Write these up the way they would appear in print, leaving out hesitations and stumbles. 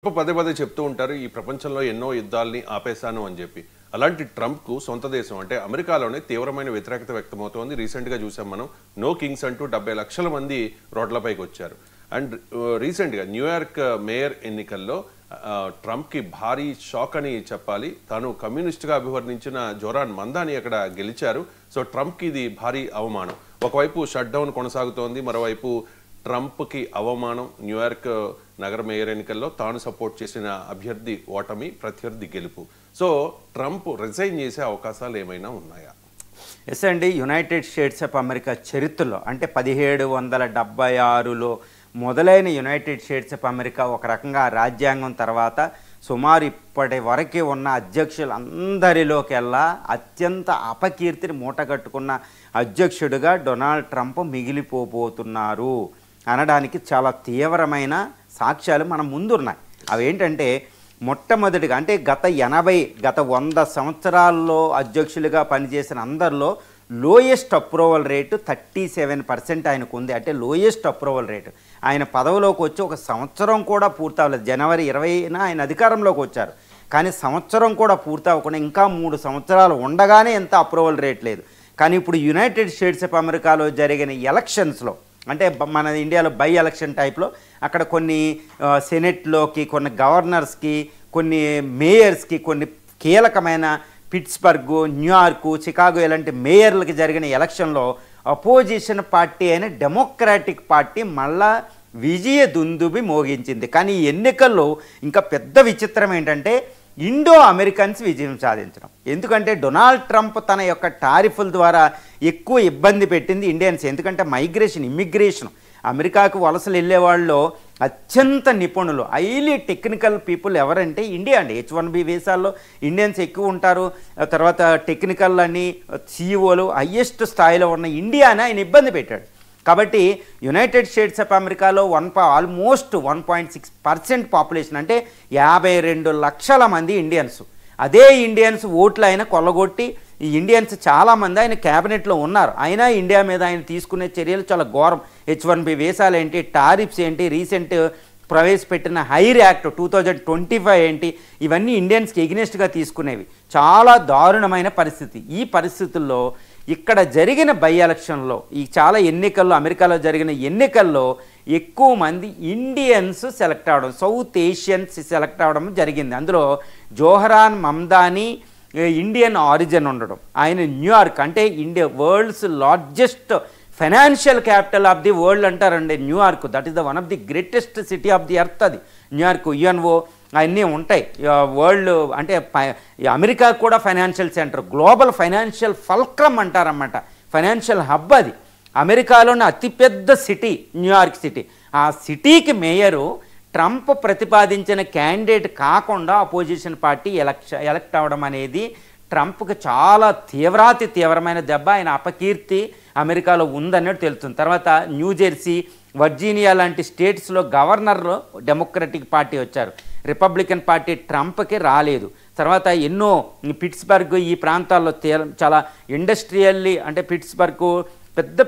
పదే పదే చెప్తూ ఉంటారు ఈ ప్రపంచంలో ఎన్నో యుద్ధాలని ఆపేశాను అని చెప్పి. అలాంటి ట్రంప్కు సొంత దేశం అంటే అమెరికాలోనే తీవ్రమైన వ్యతిరేకత వ్యక్తమవుతోంది. రీసెంట్గా చూసాం మనం, నో కింగ్స్ అంటూ 70 లక్షల మంది రోడ్లపైకి వచ్చారు. అండ్ రీసెంట్గా న్యూయార్క్ మేయర్ ఎన్నికల్లో ట్రంప్కి భారీ షాక్ అని చెప్పాలి. తాను కమ్యూనిస్ట్గా అభివర్ణించిన జోరాన్ మందాని అక్కడ గెలిచారు. సో ట్రంప్కి ఇది భారీ అవమానం. ఒకవైపు షట్ డౌన్ కొనసాగుతోంది, మరోవైపు ట్రంప్కి అవమానం. న్యూయార్క్ నగర మేయర్ ఎన్నికల్లో తాను సపోర్ట్ చేసిన అభ్యర్థి ఓటమి, ప్రత్యర్థి గెలుపు. సో ట్రంప్ రిజైన్ చేసే అవకాశాలు ఏమైనా ఉన్నాయా? ఎస్ అండి. యునైటెడ్ స్టేట్స్ ఆఫ్ అమెరికా చరిత్రలో అంటే 1776లో మొదలైన యునైటెడ్ స్టేట్స్ ఆఫ్ అమెరికా ఒక రకంగా రాజ్యాంగం తర్వాత సుమారు ఇప్పటి వరకు ఉన్న అధ్యక్షులందరిలోకెల్లా అత్యంత అపకీర్తిని మూటగట్టుకున్న అధ్యక్షుడిగా డొనాల్డ్ ట్రంప్ మిగిలిపోతున్నారు అనడానికి చాలా తీవ్రమైన సాక్ష్యాలు మన ముందున్నాయి. అవి ఏంటంటే, మొట్టమొదటిగా అంటే గత 100 సంవత్సరాల్లో అధ్యక్షులుగా పనిచేసిన అందరిలో లోయెస్ట్ అప్రూవల్ రేటు 37% ఆయనకు ఉంది. అంటే లోయెస్ట్ అప్రూవల్ రేటు. ఆయన పదవిలోకి వచ్చి ఒక సంవత్సరం కూడా పూర్తి అవ్వలేదు. జనవరి 20న ఆయన అధికారంలోకి వచ్చారు. కానీ సంవత్సరం కూడా పూర్తి అవ్వకుండా ఇంకా 3 సంవత్సరాలు ఉండగానే ఎంత అప్రూవల్ రేట్ లేదు. కానీ ఇప్పుడు యునైటెడ్ స్టేట్స్ ఆఫ్ అమెరికాలో జరిగిన ఎలక్షన్స్లో, అంటే మన ఇండియాలో బై ఎలక్షన్ టైప్లో, అక్కడ కొన్ని సెనెట్లోకి, కొన్ని గవర్నర్స్కి, కొన్ని మేయర్స్కి, కొన్ని కీలకమైన పిట్స్బర్గ్, న్యూయార్కు, చికాగో ఇలాంటి మేయర్లకి జరిగిన ఎలక్షన్లో అపోజిషన్ పార్టీ అయిన డెమోక్రాటిక్ పార్టీ మళ్ళా విజయ దుందుబి మోగించింది. కానీ ఈ ఎన్నికల్లో ఇంకా పెద్ద విచిత్రం ఏంటంటే ఇండో అమెరికన్స్ విజయం సాధించడం. ఎందుకంటే డొనాల్డ్ ట్రంప్ తన యొక్క టారిఫ్ల ద్వారా ఎక్కువ ఇబ్బంది పెట్టింది ఇండియన్స్. ఎందుకంటే ఇమ్మిగ్రేషన్, అమెరికాకు వలసలు వెళ్ళేవాళ్ళలో అత్యంత నిపుణులు, హైలీ టెక్నికల్ పీపుల్ ఎవరంటే ఇండియా అండి. H1B వీసాల్లో ఇండియన్స్ ఎక్కువ ఉంటారు. తర్వాత టెక్నికల్ అని సీఈఓలు హయ్యెస్ట్ స్థాయిలో ఉన్న ఇండియాని ఆయన ఇబ్బంది పెట్టాడు. కాబట్టి యునైటెడ్ స్టేట్స్ ఆఫ్ అమెరికాలో ఆల్మోస్ట్ 1.6% పాపులేషన్, అంటే 52 లక్షల మంది ఇండియన్స్. అదే ఇండియన్స్ ఓట్లు ఆయన కొల్లగొట్టి, ఈ ఇండియన్స్ చాలామంది ఆయన క్యాబినెట్లో ఉన్నారు. అయినా ఇండియా మీద ఆయన తీసుకునే చర్యలు చాలా ఘోరం. H1B వీసాలు ఏంటి, టారిఫ్స్ ఏంటి, రీసెంట్ ప్రవేశపెట్టిన హైర్ యాక్ట్ 2025 ఏంటి, ఇవన్నీ ఇండియన్స్కి ఎగ్నెస్ట్గా తీసుకునేవి. చాలా దారుణమైన పరిస్థితి. ఈ పరిస్థితుల్లో ఇక్కడ జరిగిన బై ఎలక్షన్లో, ఈ చాలా ఎన్నికల్లో, అమెరికాలో జరిగిన ఎన్నికల్లో ఎక్కువ మంది ఇండియన్స్ సెలెక్ట్ అవ్వడం, సౌత్ ఏషియన్స్ సెలెక్ట్ అవ్వడం జరిగింది. అందులో జోహరాన్ మమ్దాని ఇండియన్ ఆరిజిన్ ఉండడం. ఆయన న్యూయార్క్, అంటే India worlds largest financial capital of the world అంటారండి New York. That is the one of the greatest city of the earth. అది న్యూయార్క్, UNO అన్నీ ఉంటాయి. వరల్డ్ అంటే అమెరికా కూడా financial centre, global financial fulcrum అంటారన్నమాట, ఫైనాన్షియల్ హబ్. అది అమెరికాలోని అతిపెద్ద సిటీ న్యూయార్క్ సిటీ. ఆ సిటీకి మేయరు ట్రంప్ ప్రతిపాదించిన క్యాండిడేట్ కాకుండా అపోజిషన్ పార్టీ ఎలక్ట్ అవ్వడం అనేది ట్రంప్కి చాలా తీవ్రమైన దెబ్బ. ఆయన అపకీర్తి అమెరికాలో ఉందన్నట్టు తెలుస్తుంది. తర్వాత న్యూజెర్సీ, వర్జీనియా లాంటి స్టేట్స్లో గవర్నర్ డెమోక్రటిక్ పార్టీ వచ్చారు, రిపబ్లికన్ పార్టీ ట్రంప్కి రాలేదు. తర్వాత ఎన్నో పిట్స్బర్గ్, ఈ ప్రాంతాల్లో చాలా ఇండస్ట్రియల్లీ, అంటే పిట్స్బర్గ్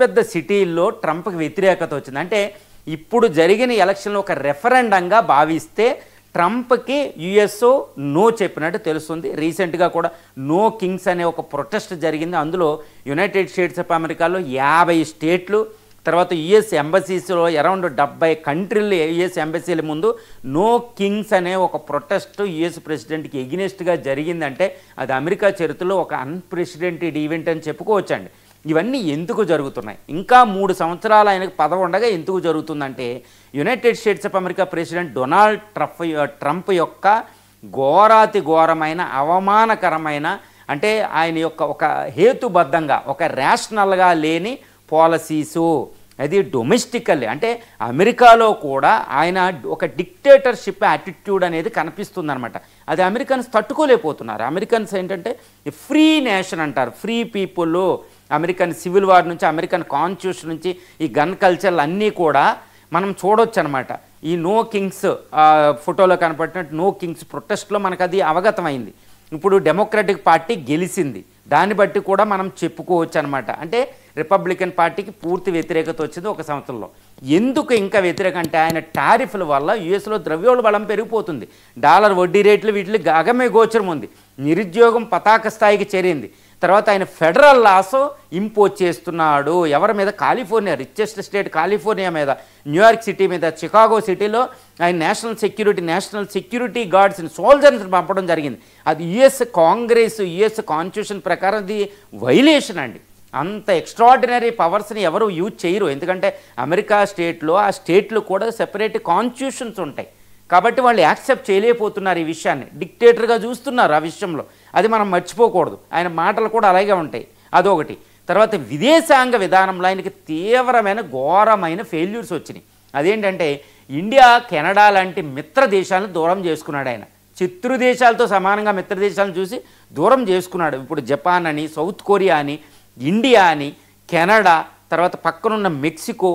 పెద్ద సిటీల్లో ట్రంప్కి వ్యతిరేకత వచ్చింది. అంటే ఇప్పుడు జరిగిన ఎలక్షన్లో ఒక రెఫరెండంగా భావిస్తే ట్రంప్కి US నో చెప్పినట్టు తెలుస్తుంది. రీసెంట్గా కూడా నో కింగ్స్ అనే ఒక ప్రొటెస్ట్ జరిగింది. అందులో యునైటెడ్ స్టేట్స్ ఆఫ్ అమెరికాలో 50 స్టేట్లు, తర్వాత US ఎంబసీస్లో అరౌండ్ 70 కంట్రీలు, US ఎంబసీల ముందు నో కింగ్స్ అనే ఒక ప్రొటెస్ట్ US ప్రెసిడెంట్కి ఎగ్నెస్ట్గా జరిగిందంటే అది అమెరికా చరిత్రలో ఒక అన్ప్రెసిడెంటెడ్ ఈవెంట్ అని చెప్పుకోవచ్చండి. ఇవన్నీ ఎందుకు జరుగుతున్నాయి? ఇంకా 3 సంవత్సరాలు ఆయనకు పదవి ఉండగా ఎందుకు జరుగుతుందంటే, United States of America president Donald Trump యొక్క ఘోరమైన అవమానకరమైన, అంటే ఆయన యొక్క ఒక హేతుబద్ధంగా, ఒక రేషనల్గా లేని పాలసీసు, అది డొమెస్టికల్లీ, అంటే అమెరికాలో కూడా ఆయన ఒక డిక్టేటర్షిప్ యాటిట్యూడ్ అనేది కనిపిస్తుందన్నమాట. అది అమెరికన్స్ తట్టుకోలేకపోతున్నారు. అమెరికన్స్ ఏంటంటే ఫ్రీ నేషన్ అంటారు, free people. American civil war నుంచి, అమెరికన్ కాన్స్టిట్యూషన్ నుంచి, ఈ గన్ కల్చర్లు అన్నీ కూడా మనం చూడొచ్చు అనమాట. ఈ నో కింగ్స్ ఫోటోలో కనపడినట్టు నో కింగ్స్ ప్రొటెస్ట్లో మనకు అది అవగతమైంది. ఇప్పుడు డెమోక్రటిక్ పార్టీ గెలిచింది, దాన్ని బట్టి కూడా మనం చెప్పుకోవచ్చు అనమాట. అంటే రిపబ్లికన్ పార్టీకి పూర్తి వ్యతిరేకత వచ్చింది ఒక సంవత్సరంలో. ఎందుకు ఇంకా వ్యతిరేకం అంటే ఆయన టారిఫ్ల వల్ల యుఎస్లో ద్రవ్యోల్బణం పెరిగిపోతుంది, డాలర్ వడ్డీ రేట్లు వీటికి గగమే గోచరం ఉంది, నిరుద్యోగం పతాక స్థాయికి చేరింది. తర్వాత ఆయన ఫెడరల్ లాస్ ఇంపోజ్ చేస్తున్నాడు ఎవరి మీద? కాలిఫోర్నియా, రిచెస్ట్ స్టేట్ కాలిఫోర్నియా మీద, న్యూయార్క్ సిటీ మీద, చికాగో సిటీలో ఆయన నేషనల్ సెక్యూరిటీ గార్డ్స్ని, సోల్జర్స్ని పంపడం జరిగింది. అది యుఎస్ కాంగ్రెస్, యుఎస్ కాన్స్టిట్యూషన్ ప్రకారం అది వైలేషన్ అండి. అంత ఎక్స్ట్రాడినరీ పవర్స్ని ఎవరు యూజ్ చేయరు, ఎందుకంటే అమెరికా స్టేట్లో ఆ స్టేట్లు కూడా సెపరేట్ కాన్స్టిట్యూషన్స్ ఉంటాయి కాబట్టి వాళ్ళు యాక్సెప్ట్ చేయలేకపోతున్నారు ఈ విషయాన్ని, డిక్టేటర్గా చూస్తున్నారు ఆ విషయంలో. అది మనం మర్చిపోకూడదు, ఆయన మాటలు కూడా అలాగే ఉంటాయి, అదొకటి. తర్వాత విదేశాంగ విధానంలో ఆయనకి తీవ్రమైన ఘోరమైన ఫెయిల్యూర్స్ వచ్చినాయి. అదేంటంటే ఇండియా, కెనడా లాంటి మిత్ర దేశాలను దూరం చేసుకున్నాడు ఆయన. శత్రు దేశాలతో సమానంగా మిత్ర దేశాలను చూసి దూరం చేసుకున్నాడు. ఇప్పుడు జపాన్ అని, సౌత్ కొరియా అని, ఇండియా అని, కెనడా, తర్వాత పక్కనున్న మెక్సికో,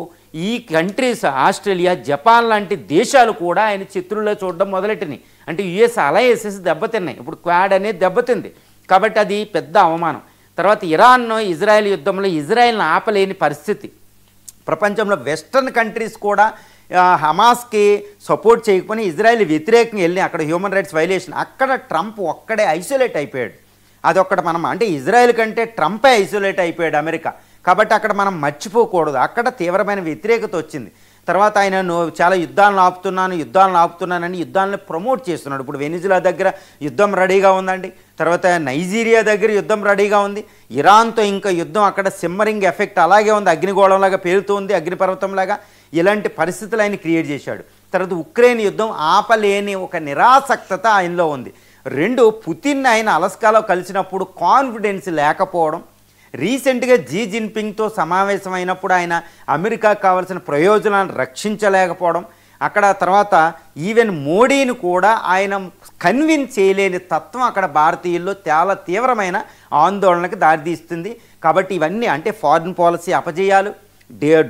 ఈ కంట్రీస్, ఆస్ట్రేలియా, జపాన్ లాంటి దేశాలు కూడా ఆయన శత్రువులో చూడడం మొదలెట్టినాయి. అంటే యుఎస్ అలయన్సెస్ దెబ్బతిన్నాయి. ఇప్పుడు క్వాడ్ అనేది దెబ్బతింది కాబట్టి అది పెద్ద అవమానం. తర్వాత ఇరాన్ ఇజ్రాయెల్ యుద్ధంలో ఇజ్రాయెల్ని ఆపలేని పరిస్థితి. ప్రపంచంలో వెస్టర్న్ కంట్రీస్ కూడా హమాస్కి సపోర్ట్ చేయకపోయినా ఇజ్రాయెల్ వ్యతిరేకంగా వెళ్ళి అక్కడ హ్యూమన్ రైట్స్ వైలేషన్, అక్కడ ట్రంప్ ఒక్కడే ఐసోలేట్ అయిపోయాడు. అదొక్కటి మనం అంటే ఇజ్రాయెల్ కంటే ట్రంపే ఐసోలేట్ అయిపోయాడు అమెరికా, కాబట్టి అక్కడ మనం మర్చిపోకూడదు. అక్కడ తీవ్రమైన వ్యతిరేకత వచ్చింది. తర్వాత ఆయన చాలా యుద్ధాలను ఆపుతున్నానని యుద్ధాలను ప్రమోట్ చేస్తున్నాడు. ఇప్పుడు వెనిజులా దగ్గర యుద్ధం రెడీగా ఉందండి, తర్వాత నైజీరియా దగ్గర యుద్ధం రెడీగా ఉంది, ఇరాన్తో ఇంకా యుద్ధం అక్కడ సిమ్మరింగ్ ఎఫెక్ట్ అలాగే ఉంది, అగ్నిగోళంలాగా పేలుతుంది, అగ్నిపర్వతంలాగా. ఇలాంటి పరిస్థితులు ఆయన క్రియేట్ చేశాడు. తర్వాత ఉక్రెయిన్ యుద్ధం ఆపలేని ఒక నిరాసక్తత ఆయనలో ఉంది. రెండు, పుతిన్ ఆయన అలస్కాలో కలిసినప్పుడు కాన్ఫిడెన్స్ లేకపోవడం, రీసెంట్గా జీ జిన్పింగ్తో సమావేశమైనప్పుడు ఆయన అమెరికాకు కావాల్సిన ప్రయోజనాలను రక్షించలేకపోవడం, అక్కడ తర్వాత ఈవెన్ మోడీని కూడా ఆయన కన్విన్స్ చేయలేని తత్వం అక్కడ భారతీయుల్లో చాలా తీవ్రమైన ఆందోళనకు దారితీస్తుంది. కాబట్టి ఇవన్నీ అంటే ఫారిన్ పాలసీ అపజయాలు,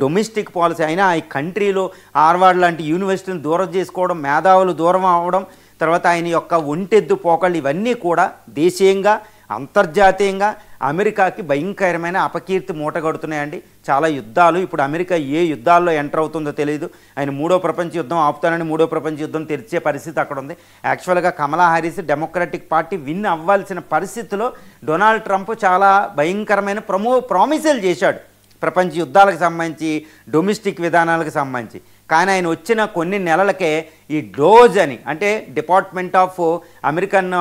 డొమెస్టిక్ పాలసీ అయినా ఈ కంట్రీలో హార్వర్డ్ లాంటి యూనివర్సిటీని దూరం చేసుకోవడం, మేధావులు దూరం అవ్వడం, తర్వాత ఆయన యొక్క ఒంటెద్దు పోకళ్ళు, ఇవన్నీ కూడా దేశీయంగా అంతర్జాతీయంగా అమెరికాకి భయంకరమైన అపకీర్తి మూటగడుతున్నాయండి. చాలా యుద్ధాలు, ఇప్పుడు అమెరికా ఏ యుద్ధాల్లో ఎంటర్ అవుతుందో తెలియదు. ఆయన 3వ ప్రపంచ యుద్ధం ఆపుతానని 3వ ప్రపంచ యుద్ధం తెరిచే పరిస్థితి అక్కడ ఉంది. యాక్చువల్గా కమలా హారిస్ డెమోక్రటిక్ పార్టీ విన్ అవ్వాల్సిన పరిస్థితిలో డొనాల్డ్ ట్రంప్ చాలా భయంకరమైన ప్రామిసులు చేశాడు ప్రపంచ యుద్ధాలకు సంబంధించి, డొమెస్టిక్ విధానాలకు సంబంధించి. కానీ ఆయన వచ్చిన కొన్ని నెలలకే ఈ డోజ్ అని అంటే డిపార్ట్మెంట్ ఆఫ్ అమెరికన్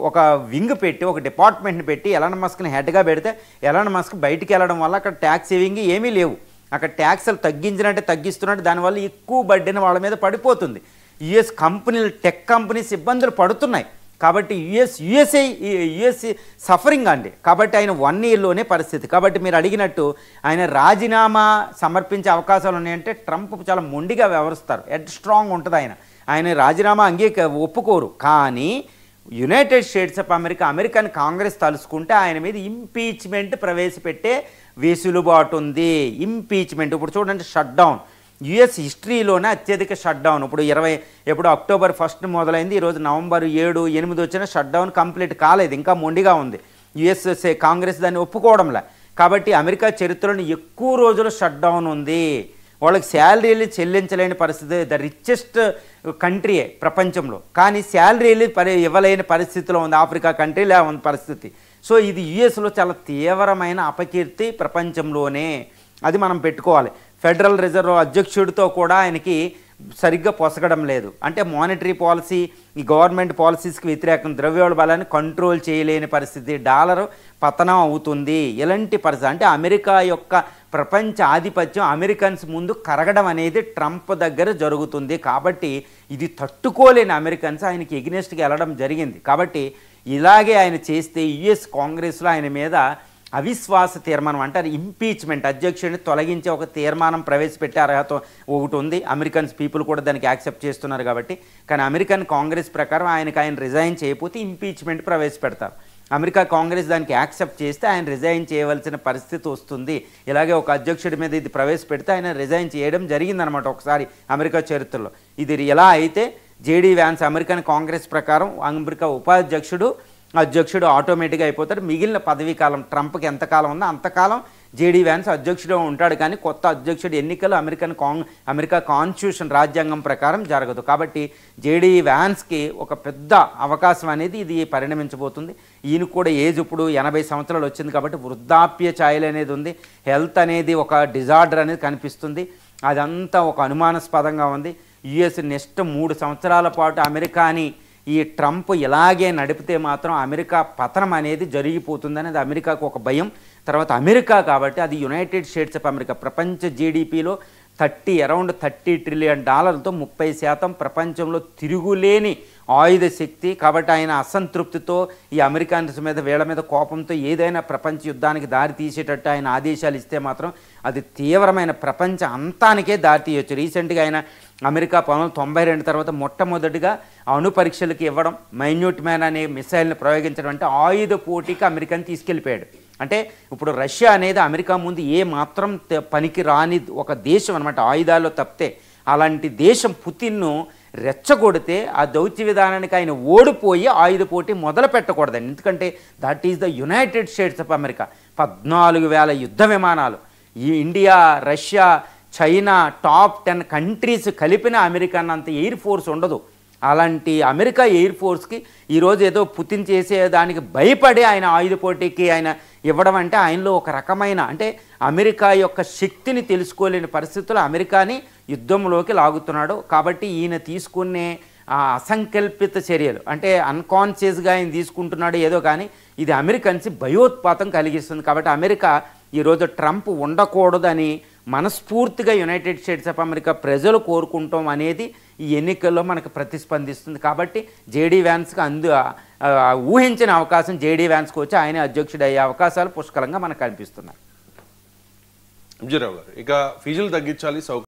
ఒక వింగ్ పెట్టి, ఒక డిపార్ట్మెంట్ని పెట్టి ఎలాన్ మస్క్ని హెడ్గా పెడితే ఎలాన్ మస్క్ బయటికి వెళ్ళడం వల్ల అక్కడ ట్యాక్స్ సేవింగ్ ఏమీ లేవు. అక్కడ ట్యాక్స్లు తగ్గించినట్టే తగ్గిస్తున్నట్టు, దానివల్ల ఎక్కువ బడ్డీని వాళ్ళ మీద పడిపోతుంది. యుఎస్ కంపెనీలు, టెక్ కంపెనీస్ ఇబ్బందులు పడుతున్నాయి. కాబట్టి యుఎస్ సఫరింగ్ అండి. కాబట్టి ఆయన 1 ఇయర్లోనే పరిస్థితి. కాబట్టి మీరు అడిగినట్టు ఆయన రాజీనామా సమర్పించే అవకాశాలు ఉన్నాయంటే ట్రంప్ చాలా మొండిగా వ్యవహరిస్తారు, హెడ్ స్ట్రాంగ్ ఉంటుంది. ఆయన రాజీనామా ఒప్పుకోరు. కానీ United States of American Congress తలుసుకుంటే ఆయన మీద ఇంపీచ్మెంట్ ప్రవేశపెట్టే వెసులుబాటు ఉంది. ఇంపీచ్మెంట్ ఇప్పుడు చూడండి, షట్ డౌన్ యుఎస్ హిస్టరీలోనే అత్యధిక షట్ డౌన్. ఇప్పుడు అక్టోబర్ 1 మొదలైంది, ఈరోజు నవంబర్ 7, 8 వచ్చిన షట్ డౌన్ కంప్లీట్ కాలేదు, ఇంకా మొండిగా ఉంది. యుఎస్ కాంగ్రెస్ దాన్ని ఒప్పుకోవడంలే. కాబట్టి అమెరికా చరిత్రలో ఎక్కువ రోజులు షట్ డౌన్ ఉంది. వాళ్ళకి శాలరీలు చెల్లించలేని పరిస్థితి, ద రిచెస్ట్ కంట్రీయే ప్రపంచంలో, కానీ శాలరీలు ఇవ్వలేని పరిస్థితిలో ఉంది. ఆఫ్రికా కంట్రీలే ఉంది పరిస్థితి. సో ఇది యుఎస్లో చాలా తీవ్రమైన అపకీర్తి ప్రపంచంలోనే, అది మనం పెట్టుకోవాలి. ఫెడరల్ రిజర్వ్ అధ్యక్షుడితో కూడా ఆయనకి సరిగ్గా పొసగడం లేదు. అంటే మానిటరీ పాలసీ, ఈ గవర్నమెంట్ పాలసీస్కి వ్యతిరేకం, ద్రవ్యోల్బణాన్ని కంట్రోల్ చేయలేని పరిస్థితి, డాలర్ పతనం అవుతుంది. ఇలాంటి పరిస్థితి అంటే అమెరికా యొక్క ప్రపంచ ఆధిపత్యం అమెరికన్స్ ముందు కరగడం అనేది ట్రంప్ దగ్గర జరుగుతుంది. కాబట్టి ఇది తట్టుకోలేని అమెరికన్స్ ఆయనకి ఎగ్నెస్ట్గా వెళ్ళడం జరిగింది. కాబట్టి ఇలాగే ఆయన చేస్తే యుఎస్ కాంగ్రెస్లో ఆయన మీద అవిశ్వాస తీర్మానం అంటారు, ఇంపీచ్మెంట్, అధ్యక్షుడిని తొలగించే ఒక తీర్మానం ప్రవేశపెట్టే అర్హత ఒకటి ఉంది. అమెరికన్స్ పీపుల్ కూడా దానికి యాక్సెప్ట్ చేస్తున్నారు కాబట్టి. కానీ అమెరికన్ కాంగ్రెస్ ప్రకారం ఆయన రిజైన్ చేయకపోతే ఇంపీచ్మెంట్ ప్రవేశపెడతారు. అమెరికా కాంగ్రెస్ దానికి యాక్సెప్ట్ చేస్తే ఆయన రిజైన్ చేయవలసిన పరిస్థితి వస్తుంది. ఇలాగే ఒక అధ్యక్షుడి మీద ఇది ప్రవేశపెడితే ఆయన రిజైన్ చేయడం జరిగిందనమాట ఒకసారి అమెరికా చరిత్రలో. ఇది ఎలా అయితే జేడీ వ్యాన్స్ అమెరికన్ కాంగ్రెస్ ప్రకారం అమెరికా అధ్యక్షుడు ఆటోమేటిక్గా అయిపోతాడు. మిగిలిన పదవీ కాలం ట్రంప్కి ఎంతకాలం ఉందో అంతకాలం జేడీ వ్యాన్స్ అధ్యక్షుడు ఉంటాడు, కానీ కొత్త అధ్యక్షుడు ఎన్నికలు అమెరికా కాన్స్టిట్యూషన్ రాజ్యాంగం ప్రకారం జరగదు. కాబట్టి జేడీ వ్యాన్స్కి ఒక పెద్ద అవకాశం అనేది ఇది పరిణమించబోతుంది. ఈయన కూడా ఏజ్ ఇప్పుడు 80 సంవత్సరాలు వచ్చింది కాబట్టి వృద్ధాప్య ఛాయలు అనేది ఉంది, హెల్త్ అనేది ఒక డిజార్డర్ అనేది కనిపిస్తుంది. అదంతా ఒక అనుమానాస్పదంగా ఉంది. యుఎస్ నెక్స్ట్ 3 సంవత్సరాల పాటు అమెరికాని ఈ ట్రంప్ ఇలాగే నడిపితే మాత్రం అమెరికా పతనం అనేది జరిగిపోతుంది అనేది అమెరికాకు ఒక భయం. తర్వాత అమెరికా కాబట్టి అది యునైటెడ్ స్టేట్స్ ఆఫ్ అమెరికా ప్రపంచ జీడిపిలో అరౌండ్ $30 ట్రిలియన్ 30% ప్రపంచంలో తిరుగులేని ఆయుధ శక్తి. కాబట్టి ఆయన అసంతృప్తితో ఈ అమెరికన్స్ మీద వీళ్ళ మీద కోపంతో ఏదైనా ప్రపంచ యుద్ధానికి దారి తీసేటట్టు ఆయన ఆదేశాలు ఇస్తే మాత్రం అది తీవ్రమైన ప్రపంచ అంతానికే దారి తీయవచ్చు. రీసెంట్గా ఆయన అమెరికా 1992 తర్వాత మొట్టమొదటిగా అణు పరీక్షలకు ఇవ్వడం, మైన్యూట్ మ్యాన్ అనే మిసైల్ని ప్రయోగించడం, అంటే ఆయుధ పోటీకి అమెరికాని తీసుకెళ్ళిపోయాడు. అంటే ఇప్పుడు రష్యా అనేది అమెరికా ముందు ఏ మాత్రం పనికి రాని ఒక దేశం అనమాట, ఆయుధాల్లో తప్పితే. అలాంటి దేశం పుతిన్ను రెచ్చగొడితే ఆ దౌత్య విధానానికి ఆయన ఓడిపోయి ఆయుధ పోటీ మొదలు పెట్టకూడదండి. ఎందుకంటే that is the United States of America. 14,000 యుద్ధ విమానాలు, ఈ India, Russia, China top 10 countries కలిపిన అమెరికా అంత ఎయిర్ ఫోర్స్ ఉండదు. అలాంటి అమెరికా ఎయిర్ ఫోర్స్కి ఈరోజు ఏదో పుతిన్ చేసేదానికి భయపడి ఆయన ఆయుధ పోటీకి ఆయన ఇవ్వడం అంటే ఆయనలో ఒక రకమైన, అంటే అమెరికా యొక్క శక్తిని తెలుసుకోలేని పరిస్థితుల్లో అమెరికాని యుద్ధంలోకి లాగుతున్నాడు. కాబట్టి ఈయన తీసుకునే అసంకల్పిత చర్యలు, అంటే అన్కాన్షియస్గా ఆయన తీసుకుంటున్నాడు ఏదో, కానీ ఇది అమెరికన్స్ భయోత్పాతం కలిగిస్తుంది. కాబట్టి అమెరికా ఈరోజు ట్రంప్ ఉండకూడదని మనస్ఫూర్తిగా యునైటెడ్ స్టేట్స్ ఆఫ్ అమెరికా ప్రజలు కోరుకుంటాం అనేది ఈ ఎన్నికల్లో మనకు ప్రతిస్పందిస్తుంది. కాబట్టి జేడీ వ్యాన్స్కి ఊహించిన అవకాశం జేడీ వ్యాన్స్కి వచ్చి ఆయనే అధ్యక్షుడు అయ్యే అవకాశాలు పుష్కలంగా మనకు కనిపిస్తున్నాయి. ఎంజీరావు గారు, ఇక ఫీజులు తగ్గించాలి,